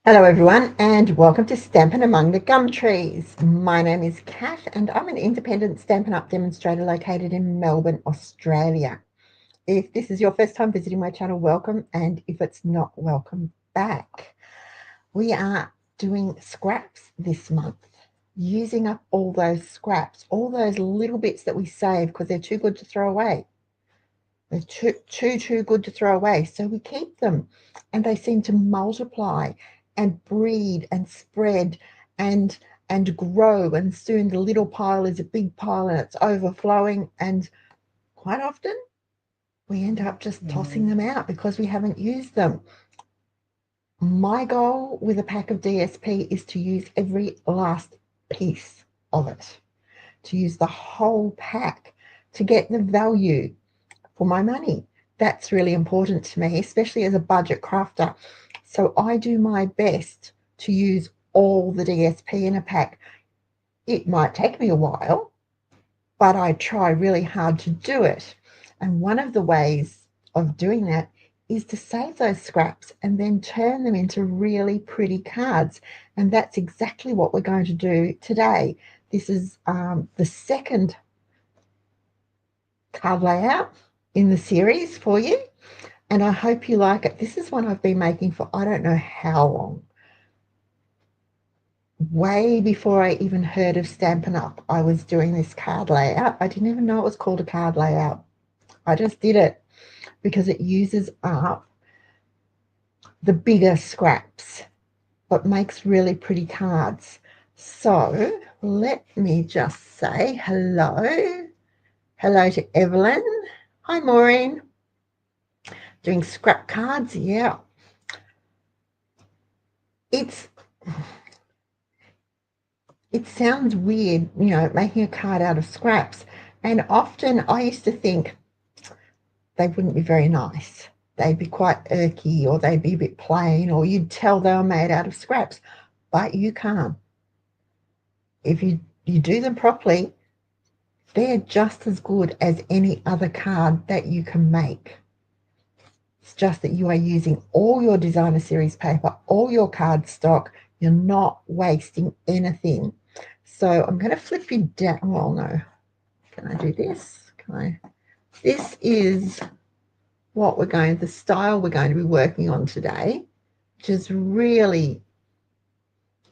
Hello everyone and welcome to Stampin' Among the Gum Trees. My name is Kat and I'm an independent Stampin' Up! Demonstrator located in Melbourne, Australia. If this is your first time visiting my channel, welcome, and if it's not, welcome back. We are doing scraps this month, using up all those scraps, all those little bits that we save because they're too good to throw away. They're too good to throw away. So we keep them and they seem to multiply and breed and spread and grow, and soon the little pile is a big pile and it's overflowing, and quite often we end up just tossing them out because we haven't used them. My goal with a pack of DSP is to use every last piece of it, to use the whole pack to get the value for my money. That's really important to me, especially as a budget crafter. So I do my best to use all the DSP in a pack. It might take me a while, but I try really hard to do it. And one of the ways of doing that is to save those scraps and then turn them into really pretty cards. And that's exactly what we're going to do today. This is the second card layout in the series for you, and I hope you like it. This is one I've been making for I don't know how long. Way before I even heard of Stampin' Up! I was doing this card layout. I didn't even know it was called a card layout. I just did it because it uses up the bigger scraps but makes really pretty cards. So let me just say hello. Hello to Evelyn. Hi, Maureen. Doing scrap cards, yeah. It sounds weird, making a card out of scraps. And often I used to think they wouldn't be very nice. They'd be quite irky, or they'd be a bit plain, or you'd tell they were made out of scraps. But you can't. If you do them properly, they're just as good as any other card that you can make. It's just that you are using all your designer series paper, all your cardstock. You're not wasting anything. So I'm going to flip you down. Well, no. Can I do this? This is the style we're going to be working on today, which is really,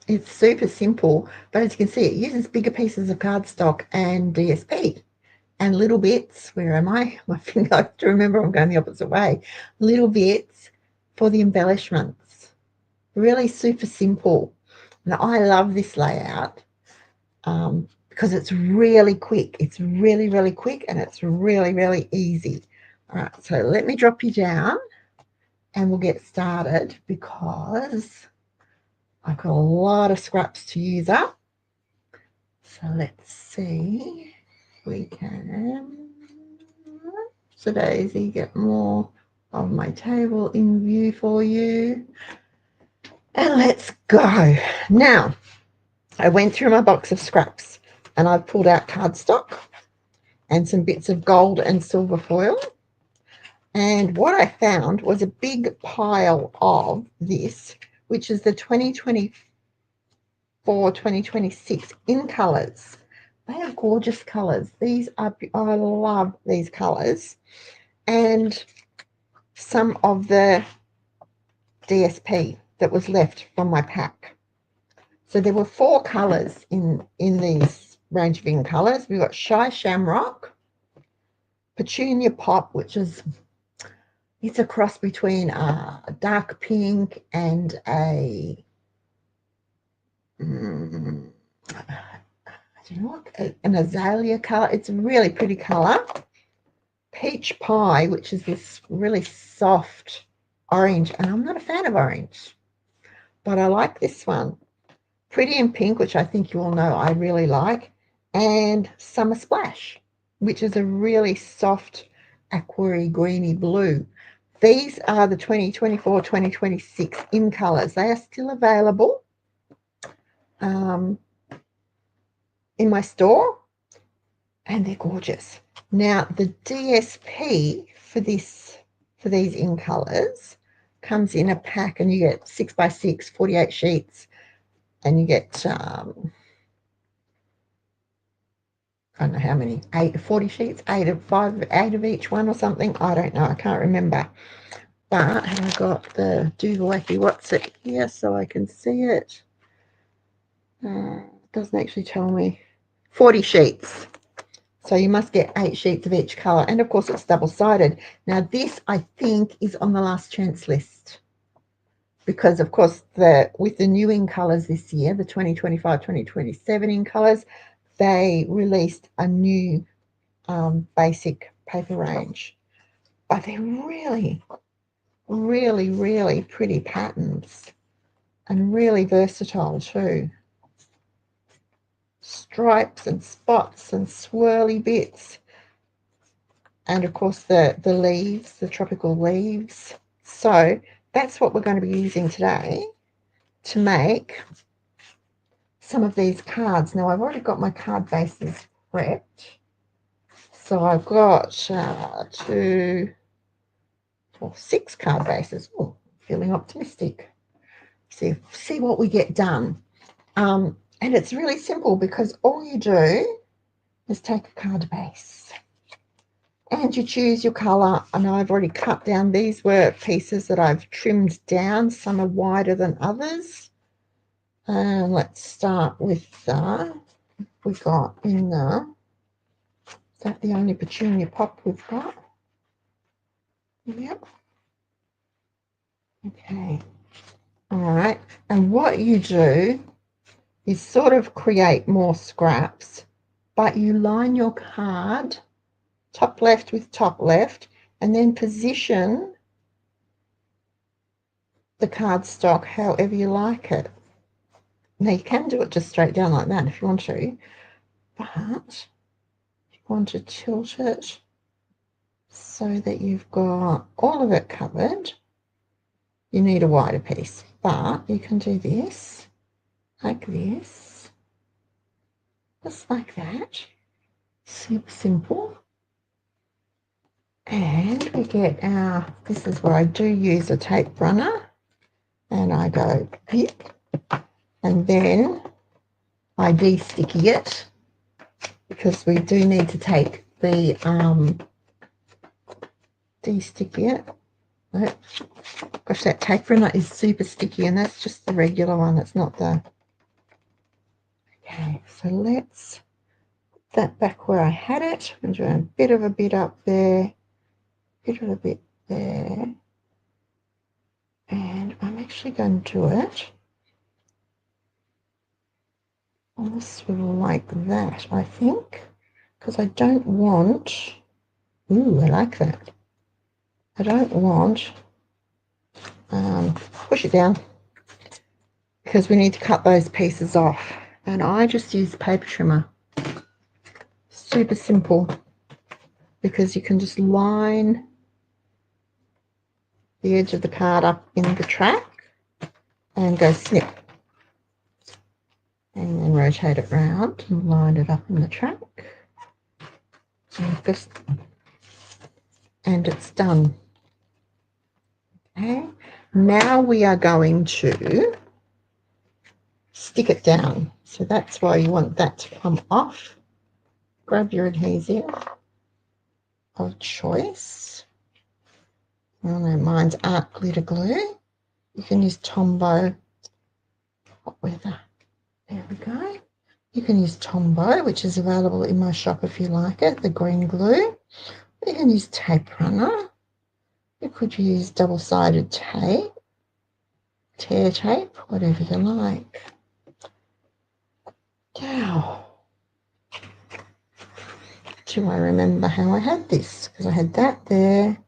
it's super simple. But as you can see, it uses bigger pieces of cardstock and DSP. And little bits, where am I? My finger, I have to remember I'm going the opposite way. Little bits for the embellishments. Really super simple. And I love this layout because it's really quick. It's really, really quick, and it's really, really easy. All right, so let me drop you down and we'll get started because I've got a lot of scraps to use up. So let's see. We can, so Daisy, get more of my table in view for you. And let's go. Now, I went through my box of scraps and I've pulled out cardstock and some bits of gold and silver foil. And what I found was a big pile of this, which is the 2024-2026 in colours. They are gorgeous colours. I love these colours. And some of the DSP that was left from my pack. So there were 4 colours in these range of in colours. We've got Shy Shamrock, Petunia Pop, which is, it's a cross between a dark pink and an azalea colour. It's a really pretty colour. Peach Pie, which is this really soft orange, and I'm not a fan of orange, but I like this one. Pretty in Pink, which I think you all know I really like, and Summer Splash, which is a really soft aquary greeny blue. These are the 2024-2026 in colours. They are still available in my store, and they're gorgeous. Now, the DSP for these in colours comes in a pack, and you get 6 by 6, 48 sheets, and you get I don't know how many, 40 sheets, 8 of each one or something. I don't know, I can't remember. But have I got the Duvalacky What's It here so I can see it? It doesn't actually tell me. 40 sheets. So you must get 8 sheets of each colour. And of course it's double-sided. Now this, I think, is on the last chance list. Because of course with the new in colours this year, the 2025-2027 in colours, they released a new basic paper range. But they're really, really, really pretty patterns. And really versatile too. Stripes and spots and swirly bits. And of course the leaves, the tropical leaves. So that's what we're going to be using today to make some of these cards. Now I've already got my card bases prepped. So I've got 6 card bases. Oh, feeling optimistic. See what we get done. And it's really simple because all you do is take a card base and you choose your colour. And I've already cut down. These were pieces that I've trimmed down. Some are wider than others. And let's start with we got in there. Is that the only petunia pop we've got? Yep. Okay. All right. And what you do is sort of create more scraps, but you line your card top left with top left, and then position the cardstock however you like it. Now you can do it just straight down like that if you want to, but if you want to tilt it so that you've got all of it covered, you need a wider piece. But you can do this, like this, just like that. Super simple. And we get this is where I do use a tape runner, and I go pip, and then I de-sticky it, because we do need to take the de-sticky it. Oh, gosh, that tape runner is super sticky, and that's just the regular one. It's not the... Okay, so let's put that back where I had it. I'm doing a bit of a bit up there, bit of a bit there, and I'm actually going to do it on the swivel like that, I think, because I don't want... Ooh, I like that. I don't want... push it down, because we need to cut those pieces off. And I just use paper trimmer. Super simple, because you can just line the edge of the card up in the track and go snip, and then rotate it round and line it up in the track, and it's done. Okay, now we are going to stick it down. So that's why you want that to come off. Grab your adhesive of choice. I know mine's art glitter glue. You can use Tombow hot weather. There we go. You can use Tombow, which is available in my shop if you like it, the green glue. You can use tape runner. You could use double-sided tape, tear tape, whatever you like. Now, do I remember how I had this? Because I had that there,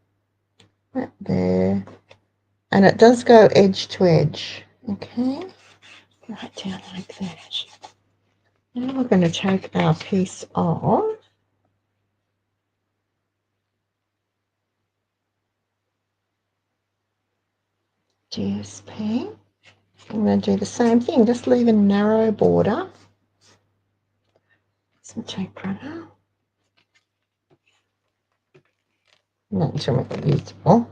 and it does go edge to edge. Okay, right down like that. Now we're going to take our piece of DSP. I'm going to do the same thing, just leave a narrow border. Some tape runner. Not to make it usable.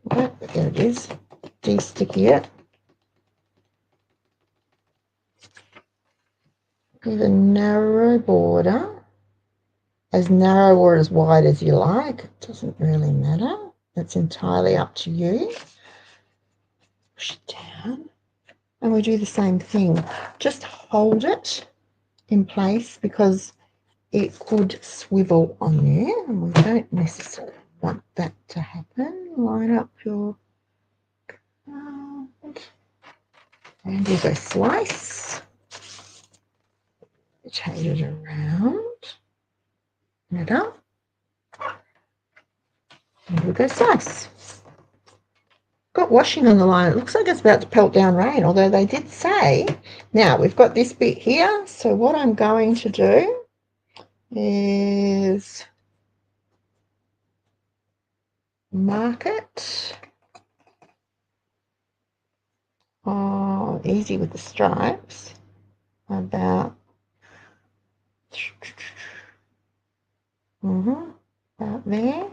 Oh, there it is. De-sticky it. With a narrow border, as narrow or as wide as you like. It doesn't really matter. It's entirely up to you. Push it down. And we do the same thing. Just hold it in place because it could swivel on you, and we don't necessarily want that to happen. Line up your card, and we'll go slice. Rotate it around, it up, and we'll go slice. Got washing on the line. It looks like it's about to pelt down rain, although they did say. Now we've got this bit here, so what I'm going to do is mark it. Oh, easy with the stripes. About about there.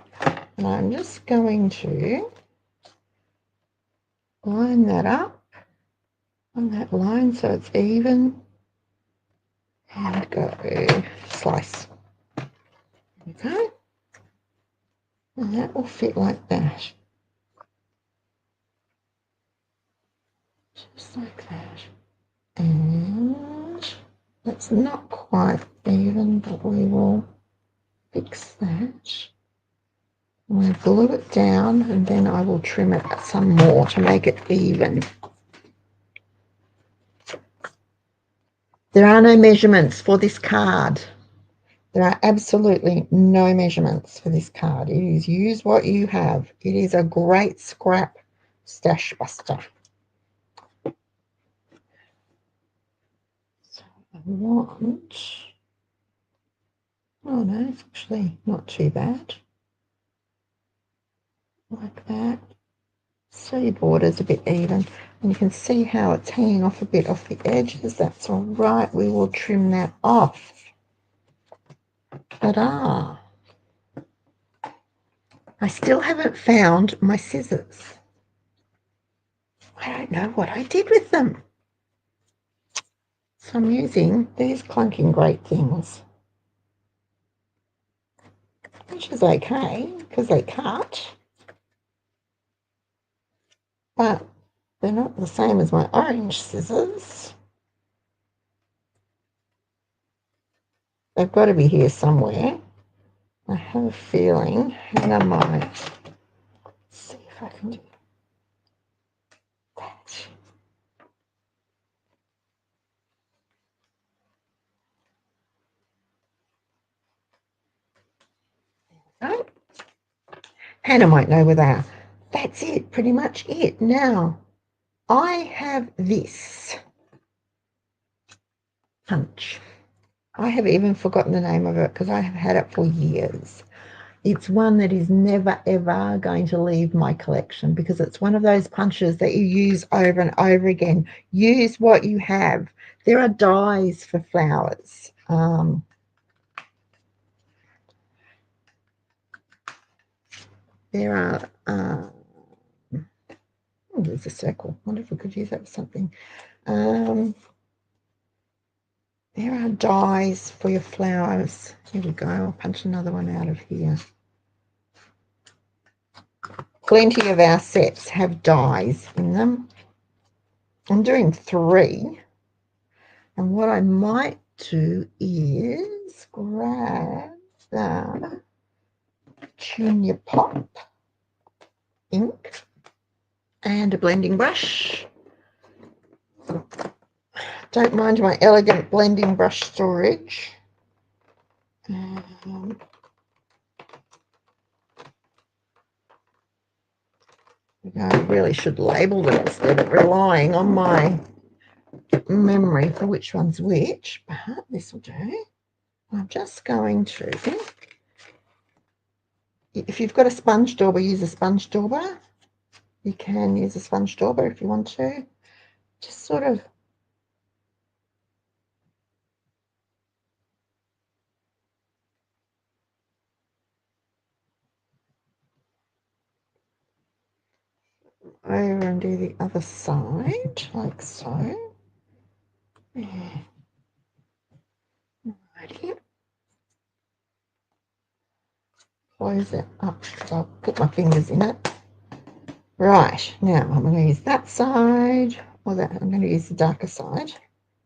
And I'm just going to line that up on that line so it's even, and go slice. There we go. And that will fit like that. Just like that. And that's not quite even, but we will fix that. I'm going to glue it down, and then I will trim it some more to make it even. There are no measurements for this card. There are absolutely no measurements for this card. It is use what you have. It is a great scrap stash buster. So I want, oh no, it's actually not too bad. Like that. So your border's a bit even. And you can see how it's hanging off a bit off the edges. That's all right. We will trim that off. Ta-da! I still haven't found my scissors. I don't know what I did with them. So I'm using these clunking great things, which is okay because they cut, but they're not the same as my orange scissors. They've got to be here somewhere. I have a feeling Hannah might. See if I can do that. There we go. Hannah might know where they are. That's it, pretty much it. Now, I have this punch. I have even forgotten the name of it because I have had it for years. It's one that is never, ever going to leave my collection because it's one of those punches that you use over and over again. Use what you have. There are dies for flowers. There are, oh, there's a circle. I wonder if we could use that for something. There are dies for your flowers. Here we go. I'll punch another one out of here. Plenty of our sets have dies in them. I'm doing 3. And what I might do is grab the Junior Pop ink and a blending brush. Don't mind my elegant blending brush storage. I really should label them instead of relying on my memory for which one's which, but this will do. I'm just going to, if you've got a sponge dauber, use a sponge dauber. You can use a sponge dauber if you want to. Just sort of over and do the other side, like so. Yeah. Alrighty. Close it up. I'll put my fingers in it. Right, now I'm going to use that side, or that I'm going to use the darker side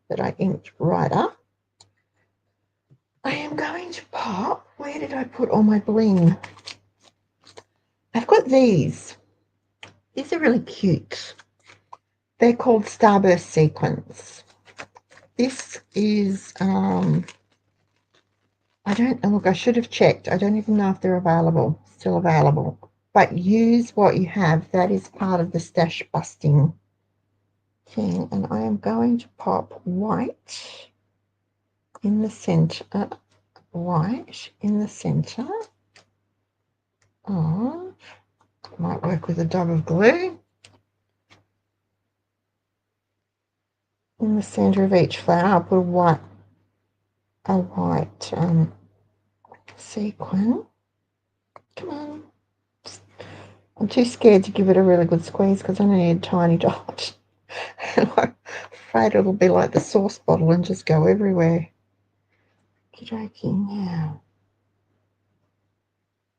that I inked right up. I am going to pop. Where did I put all my bling? I've got these. These are really cute. They're called Starburst Sequins. This is, I don't know, look, I should have checked. I don't even know if they're available, still available. But use what you have. That is part of the stash busting thing. And I am going to pop white in the center. White in the center of, might work with a dab of glue. In the center of each flower, I'll put a white sequin. Come on. I'm too scared to give it a really good squeeze because I only need a tiny dot. And I'm afraid it'll be like the sauce bottle and just go everywhere. Okey-dokey, now.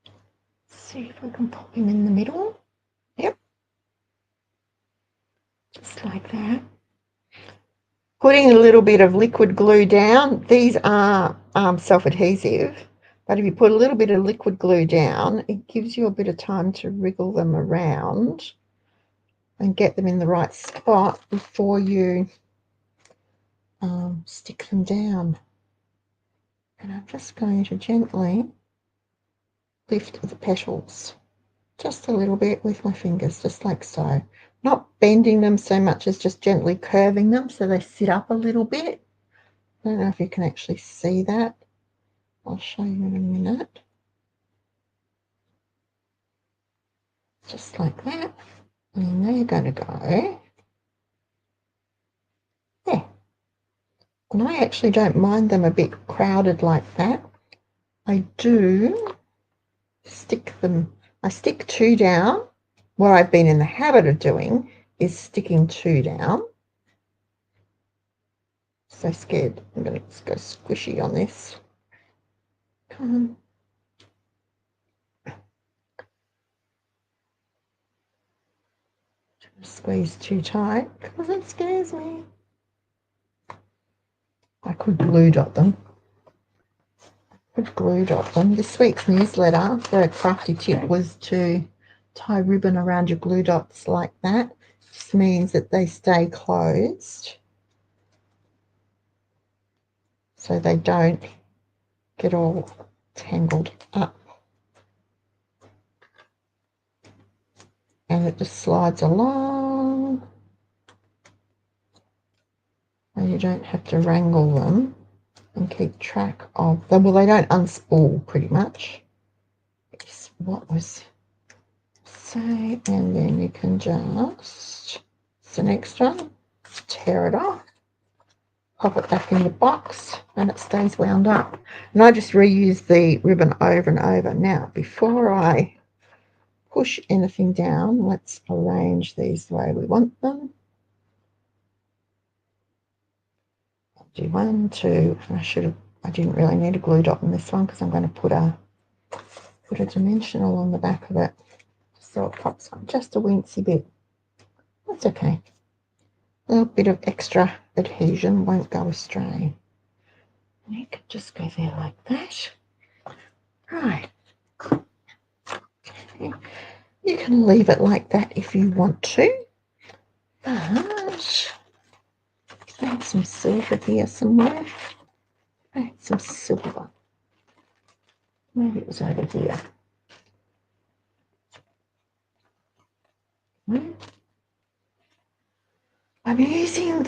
Let's see if we can pop him in the middle. Yep. Just like that. Putting a little bit of liquid glue down. These are self-adhesive, but if you put a little bit of liquid glue down, it gives you a bit of time to wriggle them around and get them in the right spot before you stick them down. And I'm just going to gently lift the petals just a little bit with my fingers, just like so. Not bending them so much as just gently curving them so they sit up a little bit. I don't know if you can actually see that. I'll show you in a minute. Just like that. And they're going to go there. And I actually don't mind them a bit crowded like that. I do stick them. I stick two down. What I've been in the habit of doing is sticking two down. So scared. I'm going to go squishy on this. Come on. Squeeze too tight because it scares me. I could glue dot them. This week's newsletter, the crafty tip was to tie ribbon around your glue dots like that. This means that they stay closed so they don't get all tangled up. And it just slides along and you don't have to wrangle them and keep track of them. Well, they don't unspool pretty much. It's what was say, and then you can just, it's the next one, tear it off, pop it back in the box, and it stays wound up. And I just reuse the ribbon over and over. Now, before I push anything down, let's arrange these the way we want them. I'll do 1, 2, and I didn't really need a glue dot on this one because I'm going to put a dimensional on the back of it so it pops on just a wincy bit. That's okay. A little bit of extra adhesion won't go astray. And you can just go there like that. Right. Okay. You can leave it like that if you want to. But I had some silver here somewhere. I had some silver. Maybe it was over here. I'm using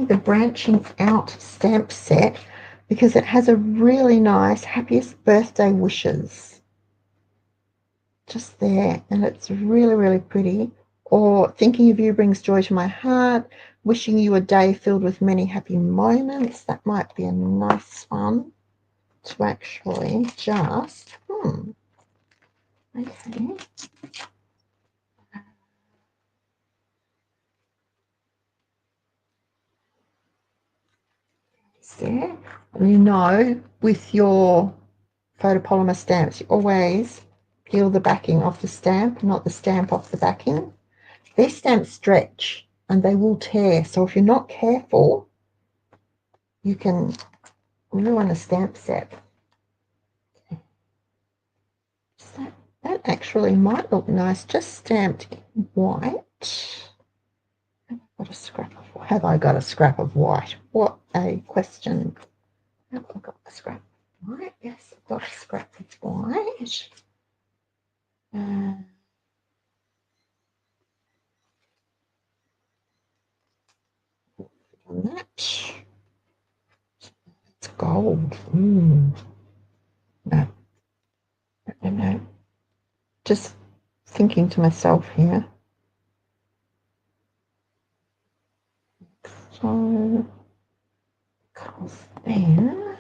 the branching out stamp set because it has a really nice happiest birthday wishes just there, and it's really, really pretty. Or thinking of you brings joy to my heart, wishing you a day filled with many happy moments. That might be a nice one to actually just Okay. There. And you know, with your photopolymer stamps, you always peel the backing off the stamp, not the stamp off the backing. These stamps stretch and they will tear. So if you're not careful, you can ruin a stamp set. So that actually might look nice, just stamped in white. Have I got a scrap of white? What a question. Have I got a scrap of white? Yes, I've got a scrap of white. On that. It's gold. No. No. Just thinking to myself here. So, because then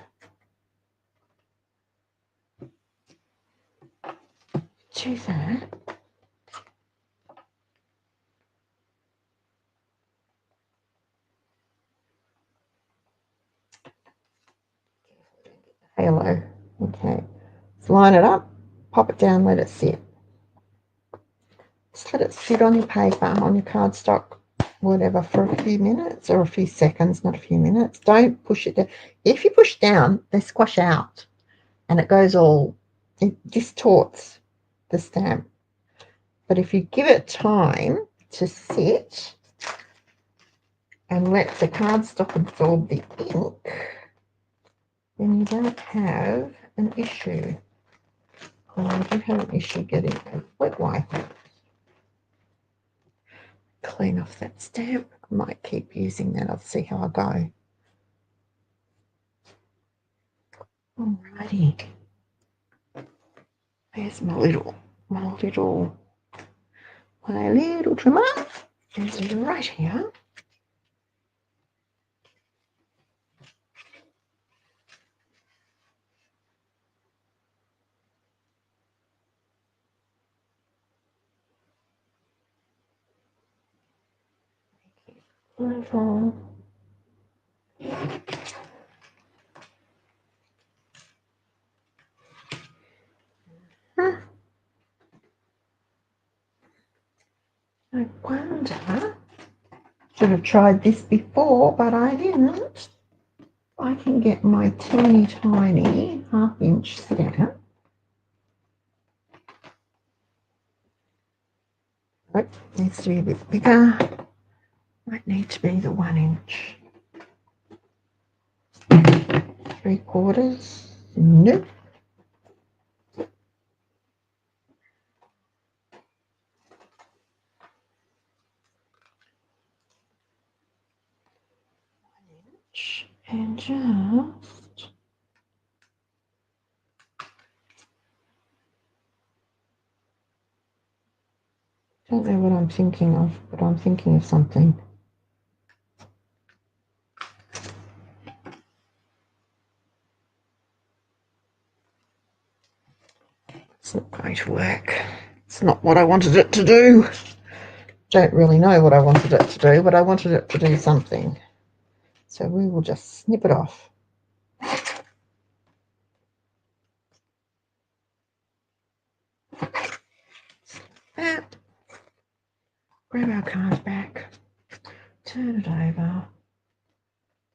do that. Halo. Okay. Let's line it up, pop it down, let it sit. Just let it sit on your paper, on your cardstock, whatever, for a few minutes or a few seconds, not a few minutes. Don't push it down. If you push down, they squash out and it goes all, it distorts the stamp. But if you give it time to sit and let the cardstock absorb the ink, then you don't have an issue. I do have an issue getting a wet wipe. Clean off that stamp. I might keep using that. I'll see how I go. Alrighty. There's my little trimmer. It's right here. Little. I wonder, should have tried this before, but I didn't. I can get my teeny tiny 1/2-inch stamp. Oh, needs to be a bit bigger. Might need to be the 1-inch. 3/4. Nope. And just don't know what I'm thinking of, but I'm thinking of something. It's not going to work. It's not what I wanted it to do. Don't really know what I wanted it to do, but I wanted it to do something. So we will just snip it off. That. Grab our card back. Turn it over.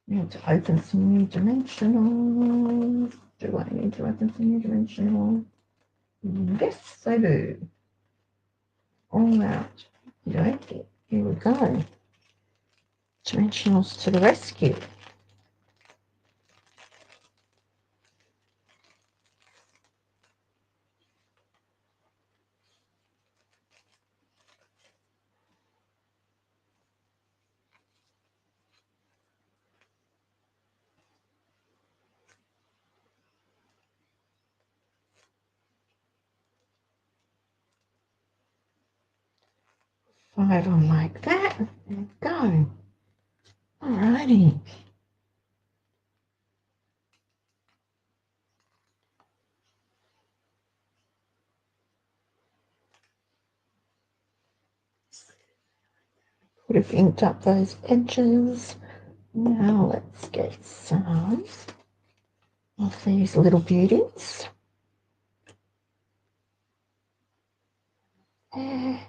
Need to open some new dimensionals. Do I need to open some new dimensionals? Yes, I do. All out. Okay, here we go. Dimensionals to the rescue. Five on like that. There we go. Alrighty. would have inked up those edges. Now let's get some of these little beauties. There.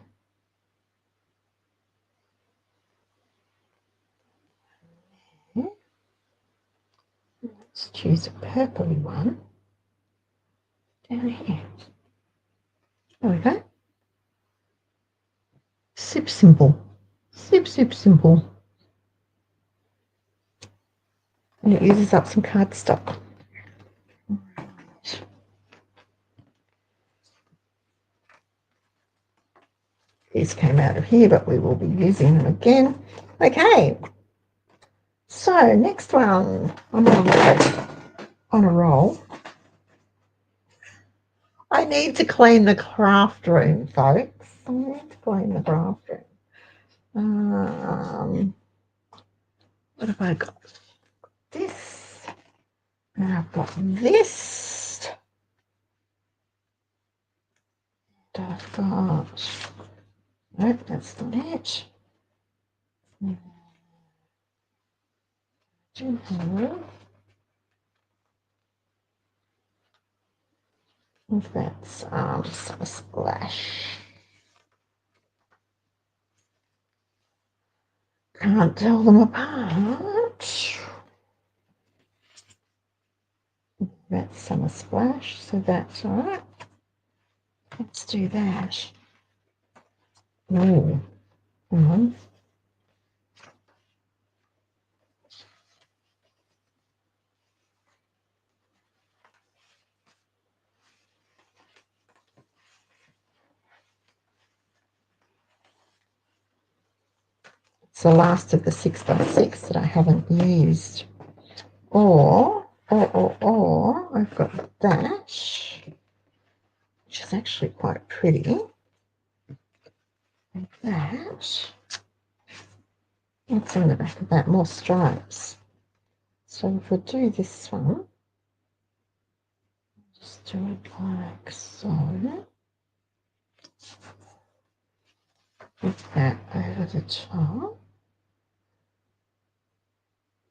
Let's choose a purpley one down here. There we go. Super simple. Super simple. And it uses up some cardstock. These came out of here, but we will be using them again. Okay. So next one, I'm on a roll. I need to clean the craft room, folks. I need to clean the craft room. What have I got? This. And I've got this. And I've got... Nope, that's not it. That's some splash. Can't tell them apart. That's Summer Splash, so that's all right. Let's do that. Oh, hang on. It's the last of the 6x6 that I haven't used. Or I've got that, which is actually quite pretty. Like that. What's on the back of that? More stripes. So if we do this one, just do it like so. Put that over the top.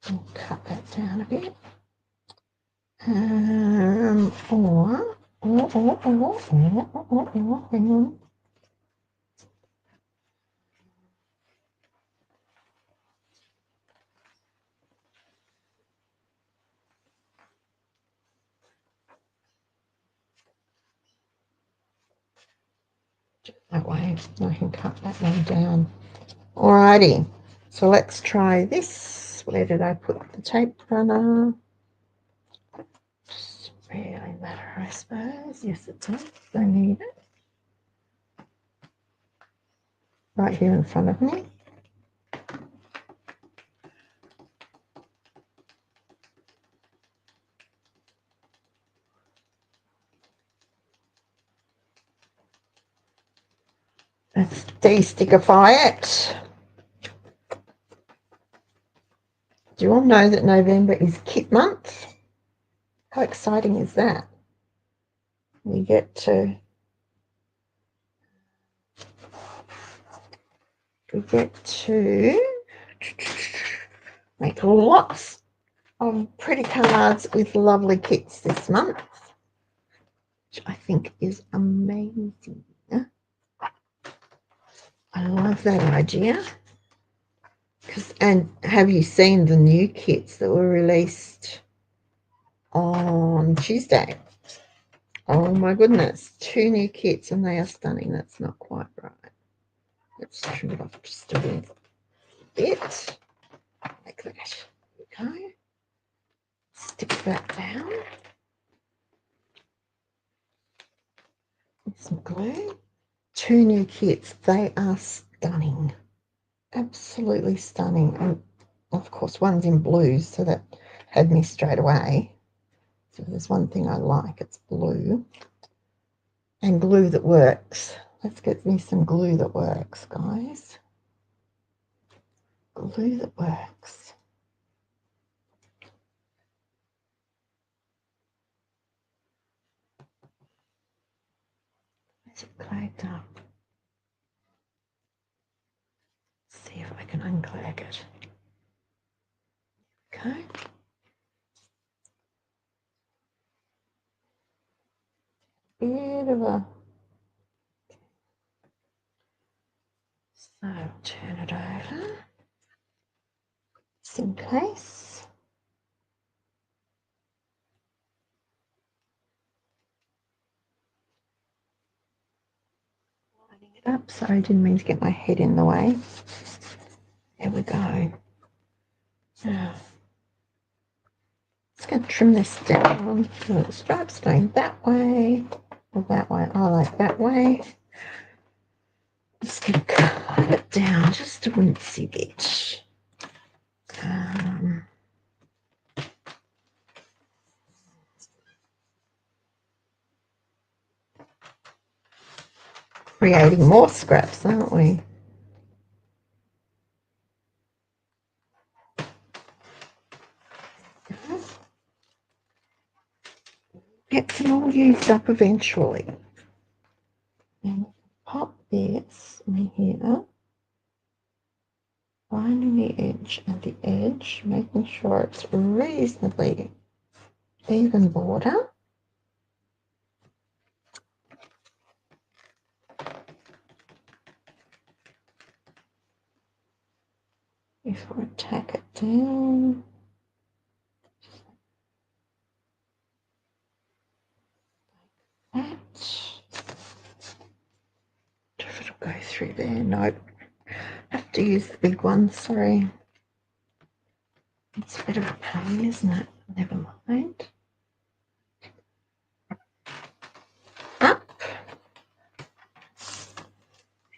And cut that down a bit. Or, hang on. That way I can cut that one down. Alrighty, so let's try this. Where did I put the tape runner? Doesn't really matter, I suppose. Yes, it does. I need it. Right here in front of me. Let's de-stickify it. Do you all know that November is kit month? How exciting is that? We get to make lots of pretty cards with lovely kits this month, which I think is amazing. I love that idea. And have you seen the new kits that were released on Tuesday? Oh my goodness, 2 new kits and they are stunning. That's not quite right. Let's trim it off just a little bit. Like that. There we go. Stick that down. With some glue. 2 new kits. They are stunning. Absolutely stunning. And of course, one's in blues, so that had me straight away. So there's one thing I like, it's blue. And glue that works. Let's get me some glue that works, guys. Glue that works. Is it clagged up? Let's see if I go. Bit of a, so turn it over just in case. Lining it up. Sorry, I didn't mean to get my head in the way. There we go. Now, just going to trim this down. The stripes going that way or that way. I like that way. Just going to cut it down just a wincy bit. Creating more scraps, aren't we? Get them all used up eventually. And pop this in here, finding the edge and the edge, making sure it's reasonably even border. Before I tack it down. That. If it'll go through there. Nope. Have to use the big one, sorry. It's a bit of a pain, isn't it? Never mind. Up.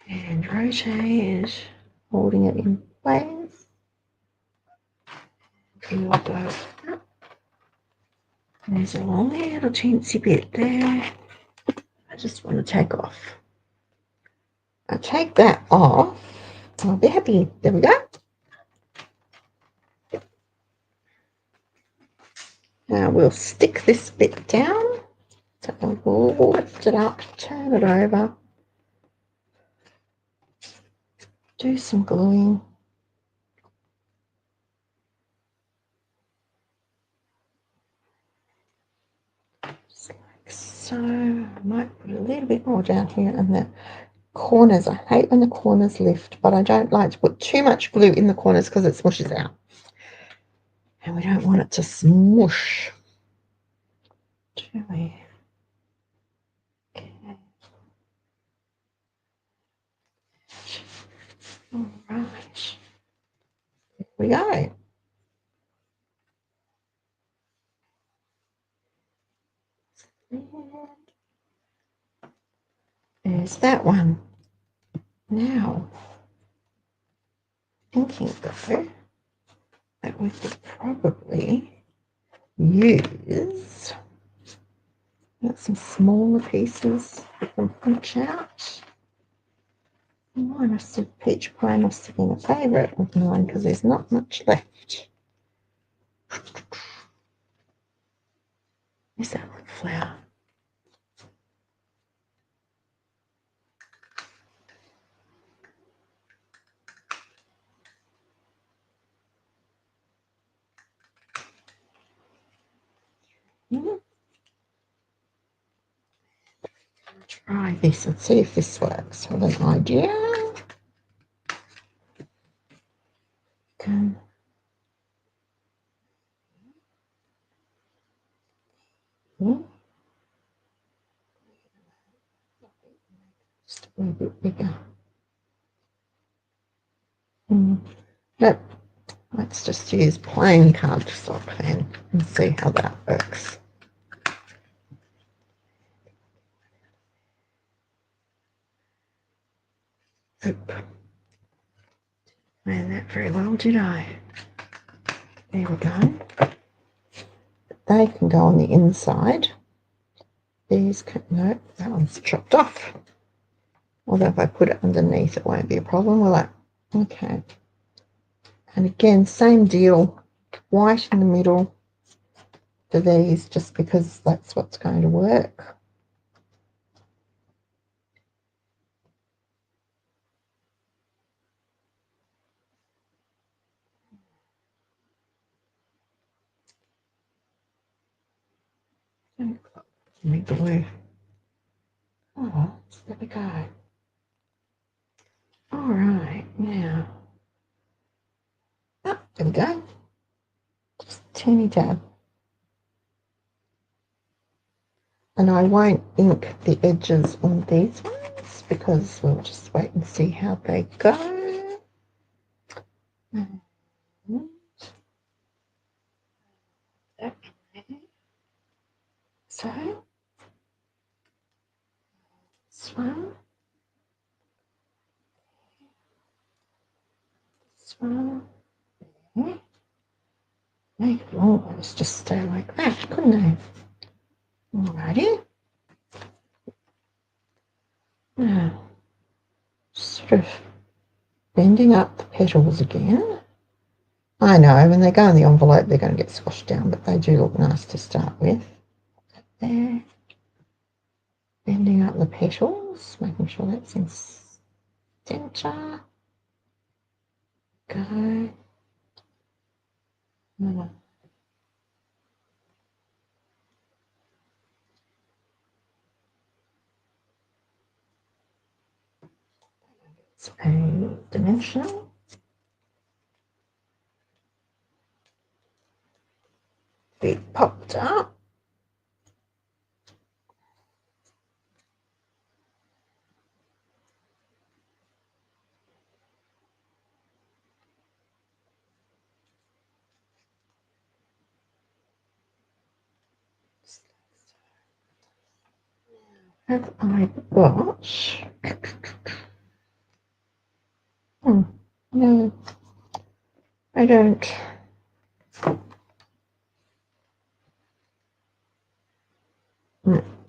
And rotate, holding it in place. Here we go. There's a little teensy bit there. I just want to take off. I'll take that off. I'll be happy. There we go. Now we'll stick this bit down. So we'll lift it up, turn it over, do some gluing. Just like so. I might put a little bit more down here and the corners. I hate when the corners lift, but I don't like to put too much glue in the corners because it smushes out. And we don't want it to smush. Do we? Okay. All right. Here we go. There's that one. Now, thinking though that we could probably use some smaller pieces we can punch out. Peach pie must have been a favourite of mine because there's not much left. Is that wood flower? Try this and see if this works. I have an idea. Okay. Just a little bit bigger. But let's just use plain cardstock then and see how that works. Oop. Ran that very well, did I? There we go. They can go on the inside. These can, no, that one's chopped off. Although if I put it underneath, it won't be a problem, will it? Okay. And again, same deal. White in the middle for these, just because that's what's going to work. Let me glue. Oh, there we go. All right, now. Oh, there we go. Just a teeny dab. And I won't ink the edges on these ones because we'll just wait and see how they go. And okay. So this one, this one, there. They could almost just stay like that, couldn't they? Alrighty. Now, sort of bending up the petals again. I know when they go in the envelope, they're going to get squashed down, but they do look nice to start with. There. Bending up the petals, making sure that's in center. Go. It's a dimensional. It popped up. Have I got? No, I don't.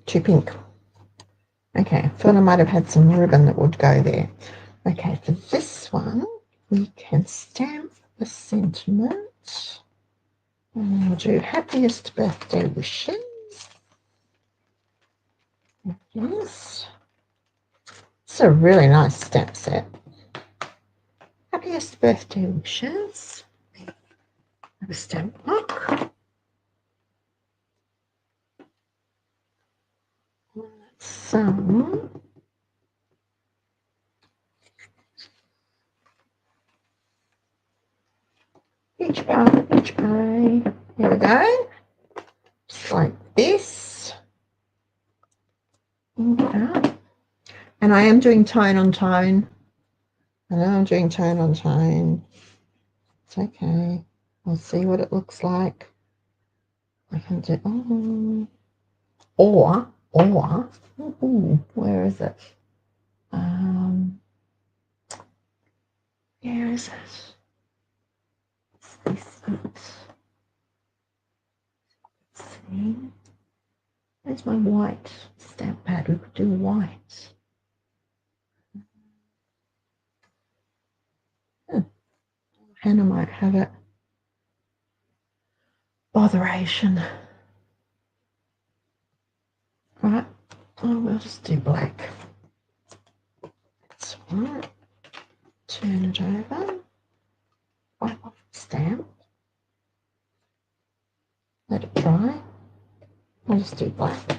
Too pink. Okay, I thought I might have had some ribbon that would go there. Okay, for this one, we can stamp the sentiment. And we'll do happiest birthday wishes. Yes. It's a really nice stamp set. Happiest birthday wishes. Have a stamp block. Some each pie. There we go. Just like this. And I am doing tone on tone. I know I'm doing tone on tone. It's okay. I'll see what it looks like. I can do, or, where is it? Where is it? It's this it. Let's see. Where's my white stamp pad? We could do white. Hannah might have it. Botheration. Right. Oh, we'll just do black. That's right. Turn it over. Wipe off the stamp. Let it dry. I'll just do black.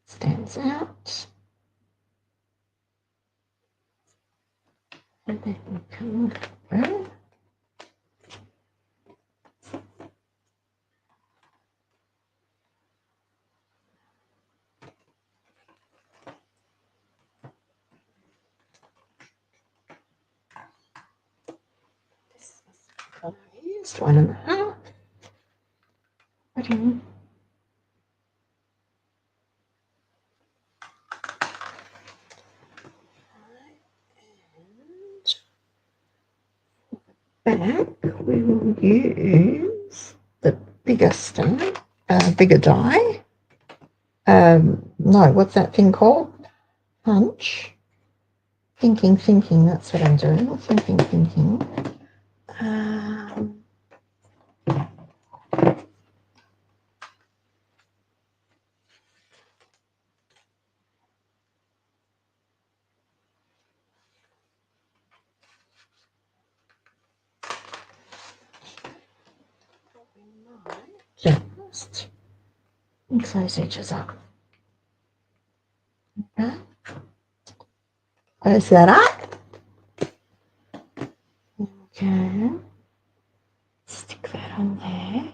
Stands out. And then we come through. This is 1.5. Ready. Back, we will use the bigger stamp, bigger die. No, what's that thing called? Punch. Thinking, that's what I'm doing. Thinking. Just Mix those edges up. Okay. Close that up. Okay. Stick that on there.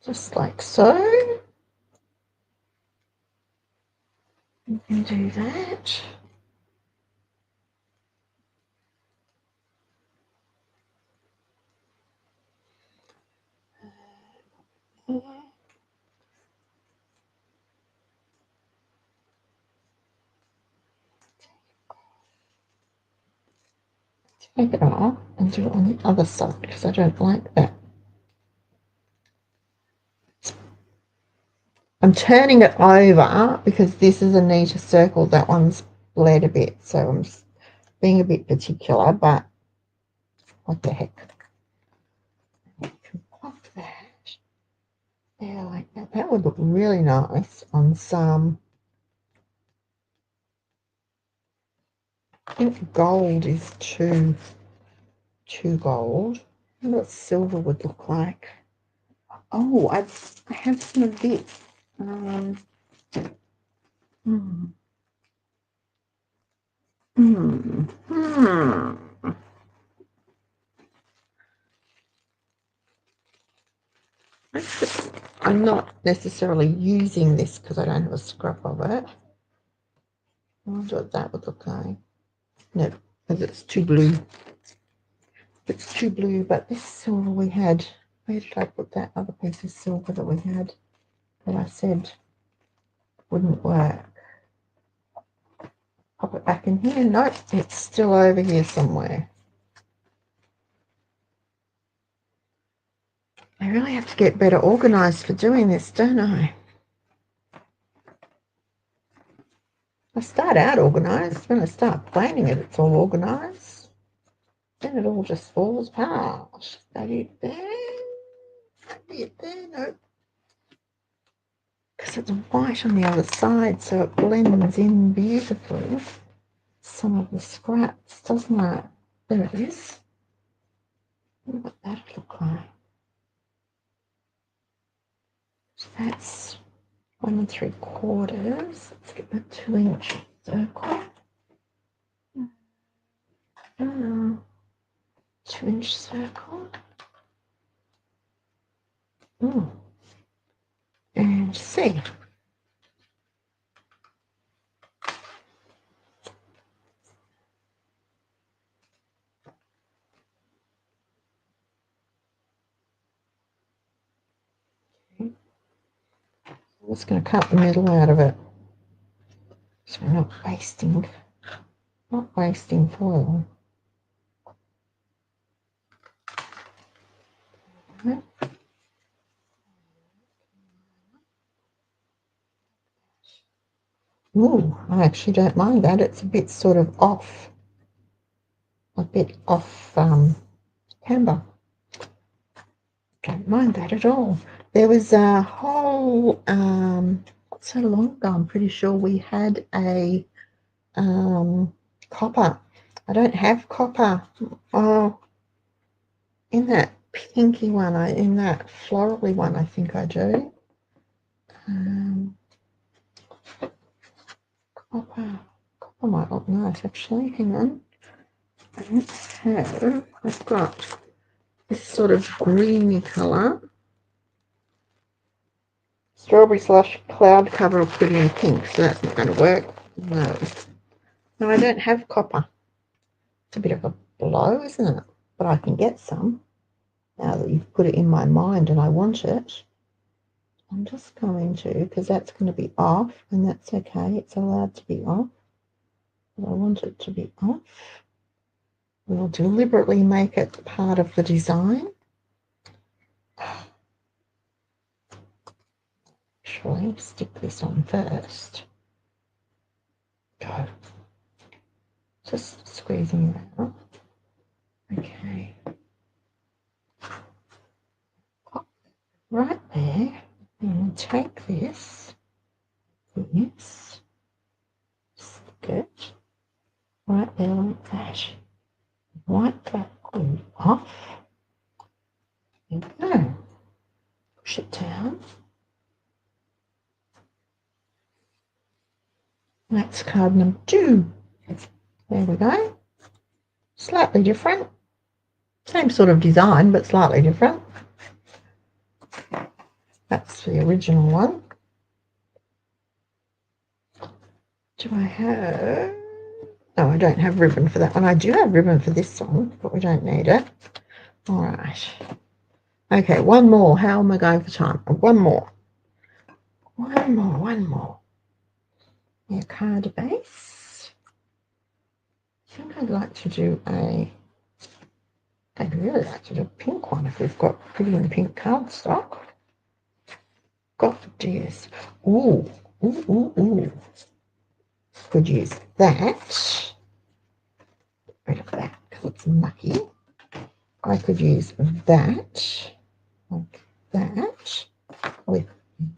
Just like so. You can do that. Take it off and do it on the other side because I don't like that. I'm turning it over because this is a neater circle. That one's bled a bit, so I'm being a bit particular, but what the heck. You can pop that there like that. That would look really nice on some, I think gold is too gold. I wonder what silver would look like. Oh, I have some of this. I'm not necessarily using this because I don't have a scrap of it. I wonder what that would look like. No, because it's too blue. It's too blue, but this silver we had, where did I put that other piece of silver that we had that I said wouldn't work? Pop it back in here. Nope, it's still over here somewhere. I really have to get better organised for doing this, don't I? I start out organised. When I start planning it, it's all organised. Then it all just falls apart. Maybe it there. Maybe it there. Nope. Because it's white on the other side, so it blends in beautifully. Some of the scraps, doesn't it? There it is. I wonder what that would look like. So that's 1 3/4. Let's get the 2-inch circle. 2-inch circle. And see. I'm just going to cut the middle out of it, so we're not wasting foil. Ooh, I actually don't mind that. It's a bit sort of off, camber. Don't mind that at all. There was a whole, not so long ago, I'm pretty sure we had a copper. I don't have copper. Oh, in that pinky one, in that florally one, I think I do. Copper might look nice actually. Hang on. I've got this sort of greeny colour. Strawberry slush cloud cover or pretty in pink, so that's not going to work. No, I don't have copper. It's a bit of a blow, isn't it? But I can get some now that you've put it in my mind and I want it. I'm just going to, because that's going to be off, and that's okay. It's allowed to be off. But I want it to be off. We'll deliberately make it part of the design. Actually, stick this on first. Go. Just squeezing it out. Okay. Pop right there. And take this. Stick it right there like that. Right back glue off. There we go. Push it down. That's card number 2. There we go. Slightly different. Same sort of design, but slightly different. That's the original one. Do I have... No, I don't have ribbon for that one. I do have ribbon for this one, but we don't need it. All right. Okay, one more. How am I going for time? One more. One more. Yeah, card base. I think I'd like to do I'd really like to do a pink one if we've got green and pink cardstock. God, dears. Ooh. Could use that. Rid of that because it's mucky. I could use that, like that, with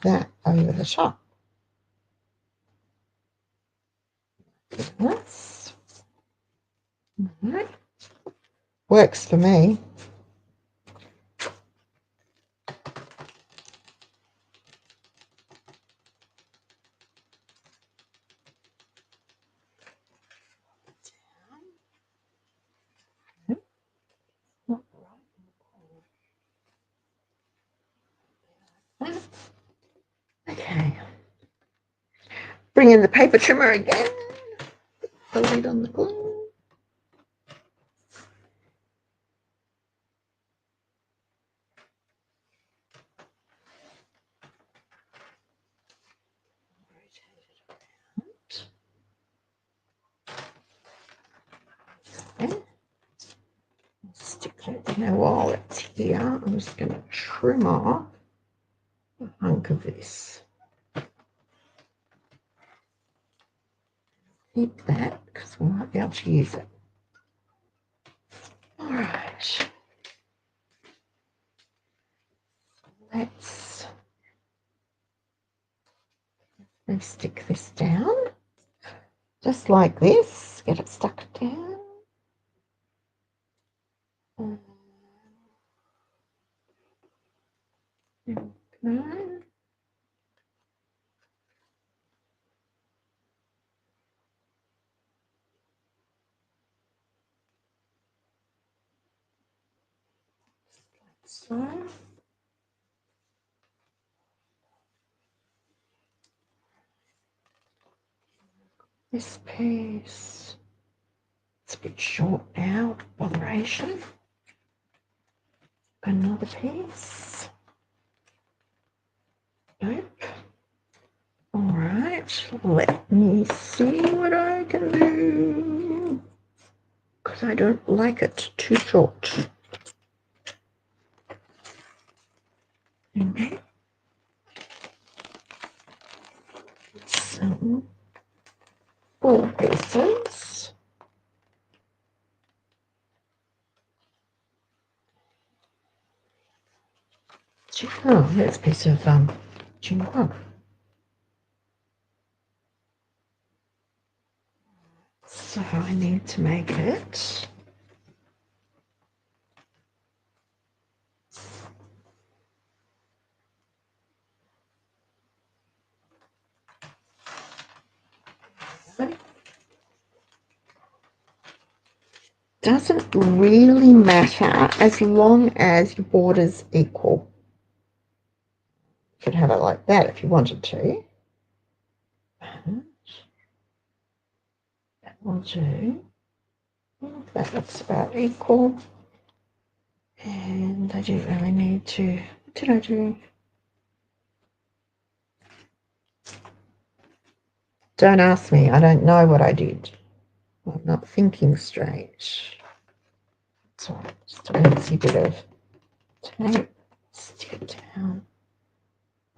that over the top. Yes. Right. Works for me. Okay. Bring in the paper trimmer again. The lid on the glue. Stick it now while it's here. I'm just going to trim off a hunk of this. Keep that because we might be able to use it. All right. Let's stick this down. Just like this. Get it stuck down. Okay. So this piece, it's a bit short now, botheration. Another piece. Nope. All right, let me see what I can do because I don't like it too short. Okay. So 4 pieces. Oh, that's a piece of chinquan. So I need to make it doesn't really matter as long as your borders equal. You could have it like that if you wanted to. That will do. That looks about equal. And I don't really need to. What did I do? Don't ask me. I don't know what I did. I'm not thinking straight. So just a fancy bit of tape. Stick it down.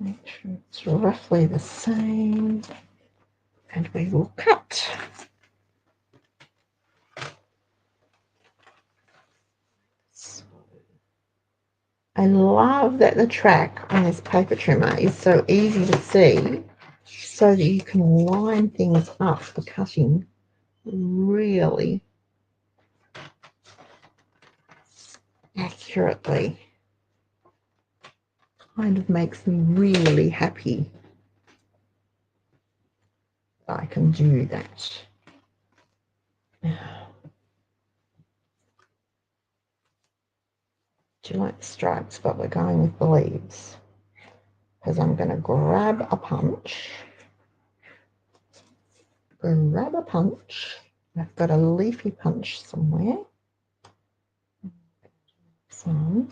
Make sure it's roughly the same. And we will cut. I love that the track on this paper trimmer is so easy to see so that you can line things up for cutting really accurately. Kind of makes me really happy that I can do that. Now, do you like the stripes? But we're going with the leaves because I'm going to grab a punch. Grab a punch. I've got a leafy punch somewhere. Some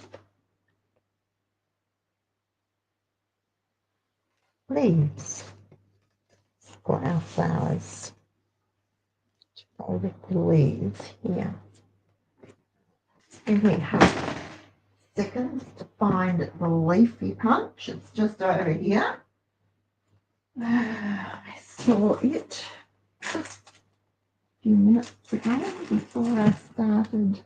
leaves for our flowers. Go with the leaves here. Give me half seconds to find the leafy punch. It's just over here. I saw it just a few minutes ago before I started.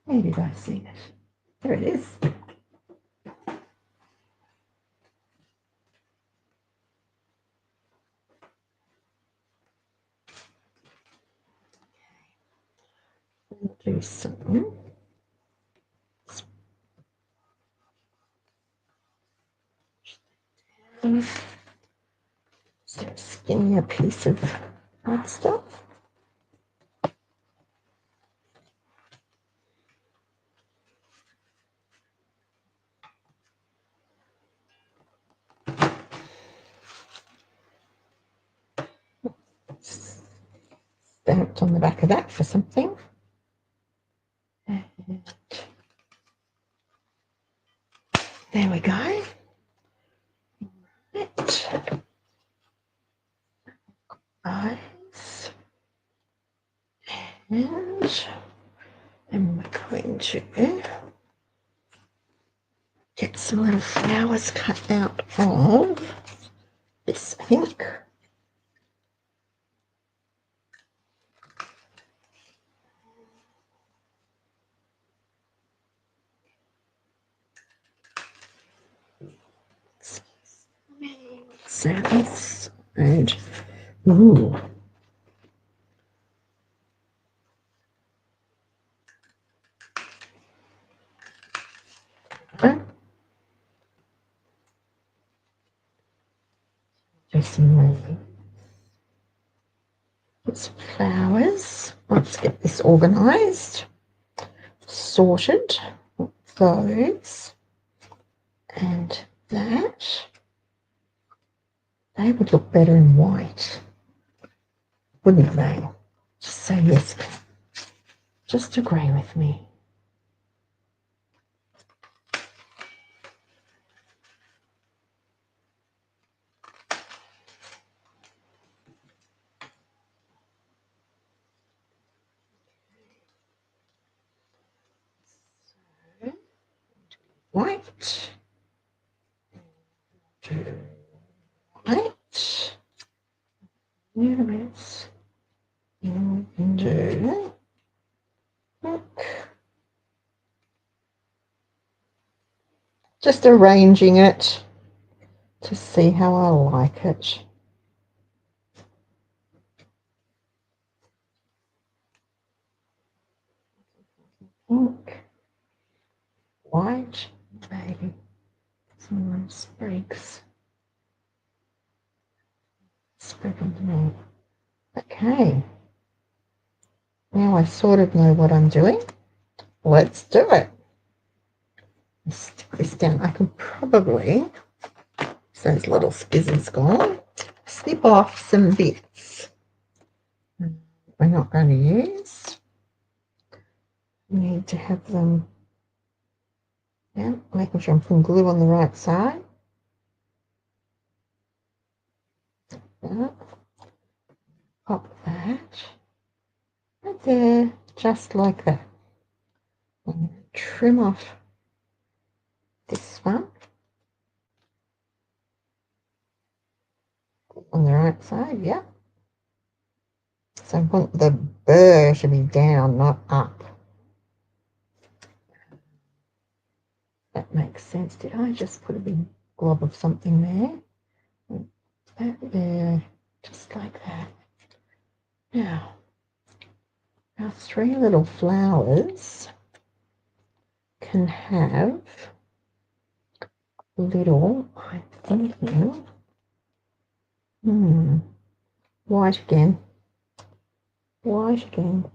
Where did I see it? There it is. We'll do some. So skinny a piece of cardstock. Stamped on the back of that for something. And there we go. Right. Eyes. And we're going to get some little flowers cut out of this, I think. So this and ooh. Do some leaves. Put some flowers. Let's get this organised, sorted. Those and that. They would look better in white, wouldn't they? Just say yes. Just agree with me. White. White. Yes. Do. Look. Just arranging it to see how I like it. Pink, white, maybe some sprigs. Sprig underneath. Okay. Now I sort of know what I'm doing. Let's do it. Stick this down. I can probably, so those little skizzles gone, snip off some bits we're not going to use. We need to have them, yeah, making sure I'm putting glue on the right side. Yeah. Pop that right there, just like that. And trim off this one on the right side, yeah. So I want the burr to be down, not up. That makes sense. Did I just put a big glob of something there? That there, just like that. Now, our three little flowers can have little, I'm thinking, white again, in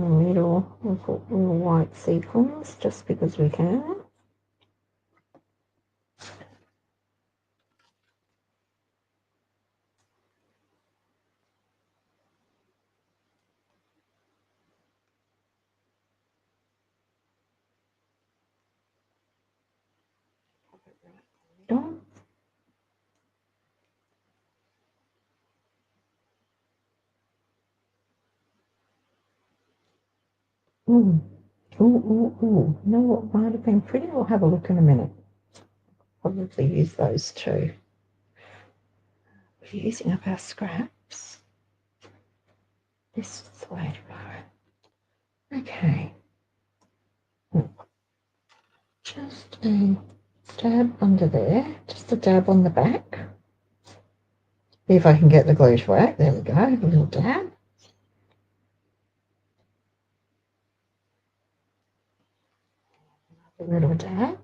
the middle. We'll put little white sequins just because we can. Ooh, ooh. You know what might have been pretty? We'll have a look in a minute. Probably use those too. We're using up our scraps. This is the way to go. Okay. Just a dab under there, just a dab on the back. See if I can get the glue to work. There we go, a little dab. A little dab.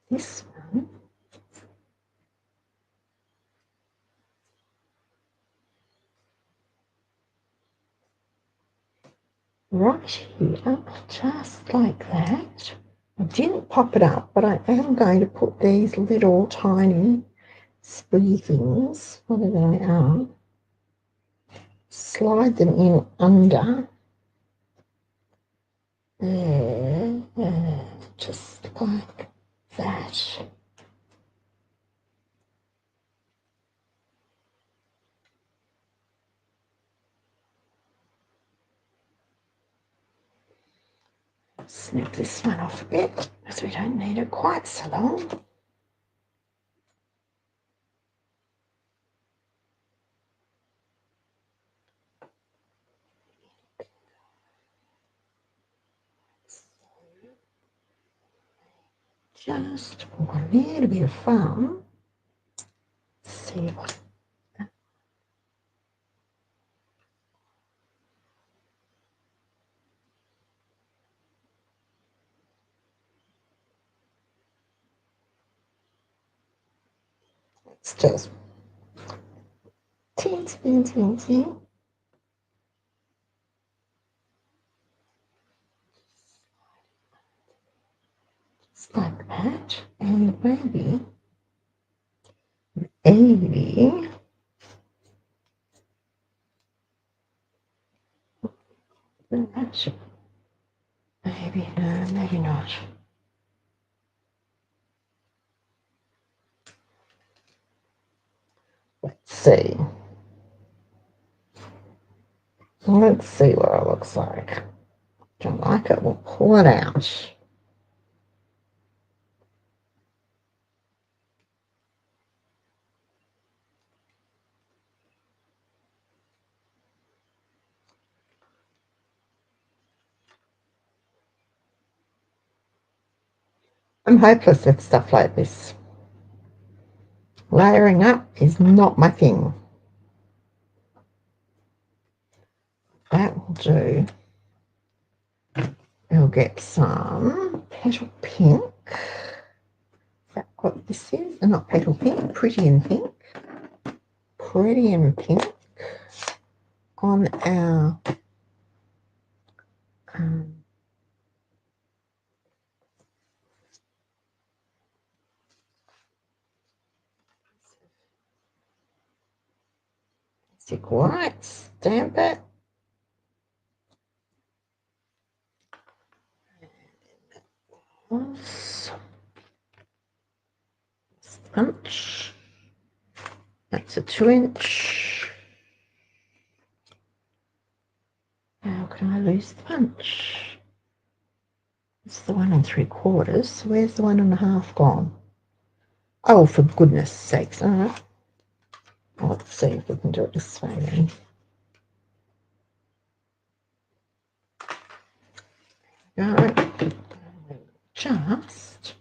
This one. Right here, just like that. I didn't pop it up, but I am going to put these little tiny spoolie things, whatever they are, slide them in under there, just like that. Snip this one off a bit because we don't need it quite so long. Just for a little bit of fun, see what. It's just teensy. Just like that. And maybe maybe no, maybe not. Let's see. Let's see what it looks like. Don't like it, we'll pull it out. I'm hopeless at stuff like this. Layering up is not my thing. That will do. We'll get some petal pink. Is that what this is? Not petal pink, pretty and pink. Pretty and pink on our stick white, stamp it. Punch. That's a 2-inch. How can I lose the punch? It's the 1 3/4. So where's the 1.5 gone? Oh, for goodness sakes. All right. Let's see if we can do it this way then. Just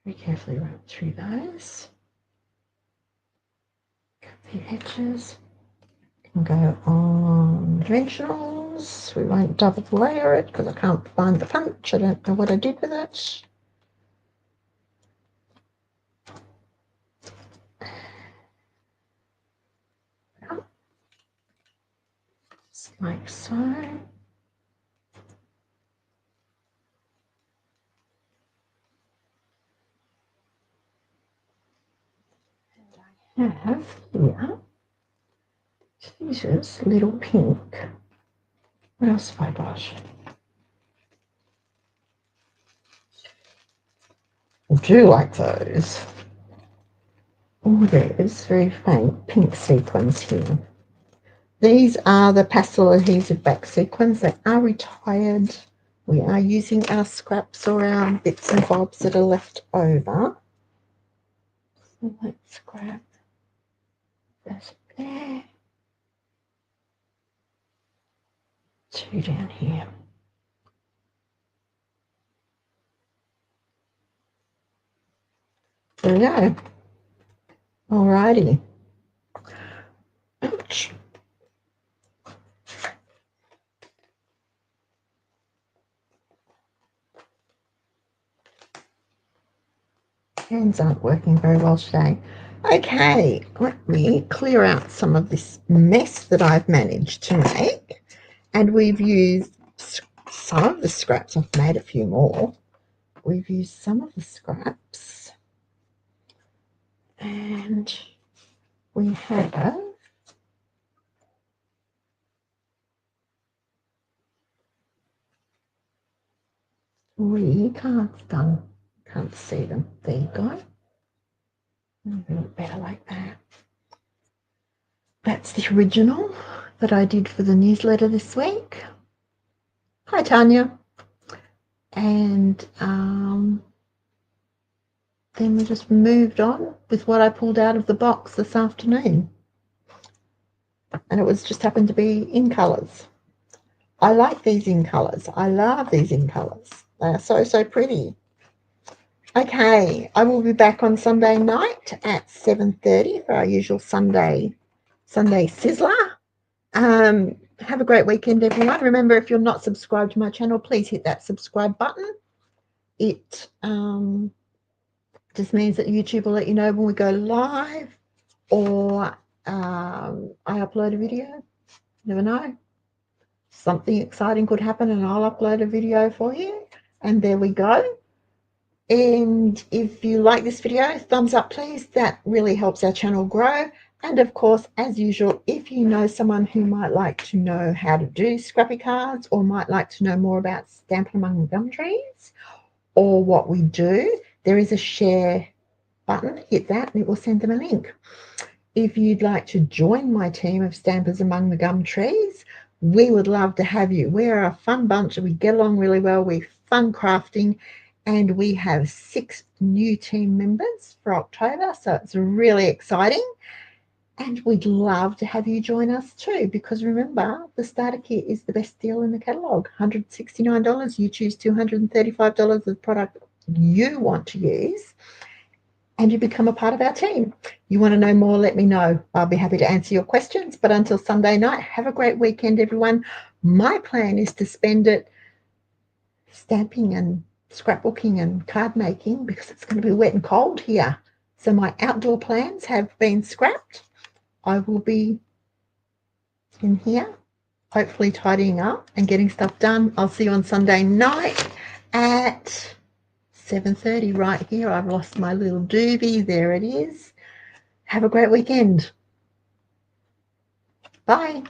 very carefully run through those. Cut the edges. Can go on dimensionals. We won't double layer it because I can't find the punch. I don't know what I did with it. Just like so. And I have here Jesus little pink. What else have I got? I do like those. Oh, there's very faint pink sequins here. These are the pastel adhesive back sequins. They are retired. We are using our scraps or our bits and bobs that are left over. So let's grab this there. 2 down here. There we go. Alrighty. Ouch. Hands aren't working very well today. Okay, let me clear out some of this mess that I've managed to make. And we've used some of the scraps. I've made a few more. We've used some of the scraps. And we have three cards done. Can't see them. There you go. They look better like that. That's the original that I did for the newsletter this week. Hi, Tanya. And then we just moved on with what I pulled out of the box this afternoon. And it was just happened to be in colours. I like these in colours. I love these in colours. They are so, so pretty. Okay, I will be back on Sunday night at 7:30 for our usual Sunday sizzler. Have a great weekend, everyone. Remember, if you're not subscribed to my channel, please hit that subscribe button. It just means that YouTube will let you know when we go live or I upload a video. Never know. Something exciting could happen and I'll upload a video for you. And there we go. And if you like this video, thumbs up please. That really helps our channel grow. And of course, as usual, if you know someone who might like to know how to do scrappy cards or might like to know more about Stampin' Among the Gum Trees or what we do, there is a share button. Hit that and it will send them a link. If you'd like to join my team of Stampers Among the Gum Trees, we would love to have you. We're a fun bunch. We get along really well. We're fun crafting. And we have 6 new team members for October. So it's really exciting. And we'd love to have you join us too, because remember, the starter kit is the best deal in the catalogue. $169. You choose $235 of the product you want to use, and you become a part of our team. You want to know more, let me know. I'll be happy to answer your questions. But until Sunday night, have a great weekend, everyone. My plan is to spend it stamping and scrapbooking and card making because it's going to be wet and cold here. So my outdoor plans have been scrapped. I will be in here, hopefully tidying up and getting stuff done. I'll see you on Sunday night at 7:30 right here. I've lost my little doobie. There it is. Have a great weekend. Bye.